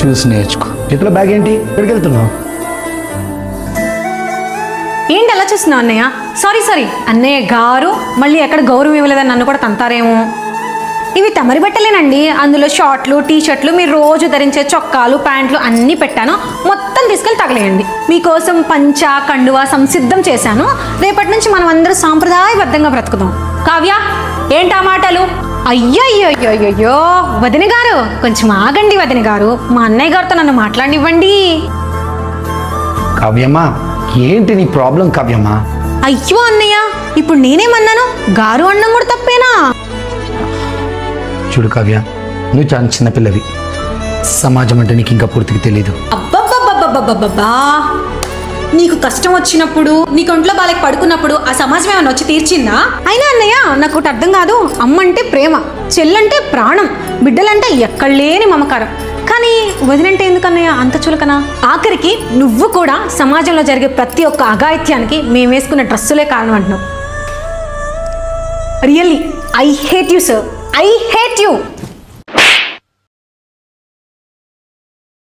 చూసి నేర్చుకో. చేతిలో బ్యాగ్ ఏంటి? ఎక్కడికి వెళ్తున్నావు? ఏంటి అలా చూస్తున్నావు అన్నయ్య? సారీ అన్నయ్య గారు మళ్ళీ ఎక్కడ గౌరవం ఇవ్వలేదని నన్ను కూడా తంతారేమో. ఇవి తమరి బట్టలేనండి. అందులో షార్ట్లు, టీషర్ట్లు, మీరు రోజు ధరించే చొక్కాలు, ప్యాంట్లు అన్నీ పెట్టాను. మొత్తం తీసుకెళ్ళి తగలేయండి. మీకోసం పంచ కండువా సంసిద్ధం చేశాను. రేపటి నుంచి మనం అందరూ సాంప్రదాయబద్ధంగా బ్రతుకుదాం. కావ్య, ఏంటా మాటలు? అయ్యో వదిన గారు, కొంచెం ఆగండి వదిన గారు. మా అన్నయ్య గారితో నన్ను మాట్లాడినివ్వండి. కావ్యమ్మా, ఏంటి నీ ప్రాబ్లం కావ్యమ్మా? అయ్యో అన్నయ్య, ఇప్పుడు నేనేమన్నాను? గారు అన్నం కూడా తప్పేనా? చూడు కావ్య, నువ్వు చాలా చిన్నపిల్లవి. సమాజం అంటే నీకు ఇంకా పూర్తిగా తెలీదు. అబ్బబ్బబ్బబ్బబ్బబ్బా, నీకు కష్టం వచ్చినప్పుడు, నీకు ఒంట్లో బాలకి పడుకున్నప్పుడు ఆ సమాజం ఏమైనా వచ్చి తీర్చిందా? అయినా అన్నయ్య, నాకు ఒకటి అర్థం కాదు. అమ్మంటే ప్రేమ, చెల్లంటే ప్రాణం, బిడ్డలంటే ఎక్కడలేని మమకారం. కానీ వదినంటే ఎందుకన్నయ్య అంత చులకనా? ఆఖరికి నువ్వు కూడా సమాజంలో జరిగే ప్రతి ఒక్క అఘాయిత్యానికి మేము వేసుకున్న డ్రెస్సులే కారణం అంటున్నావు. Really I hate you sir, I hate you.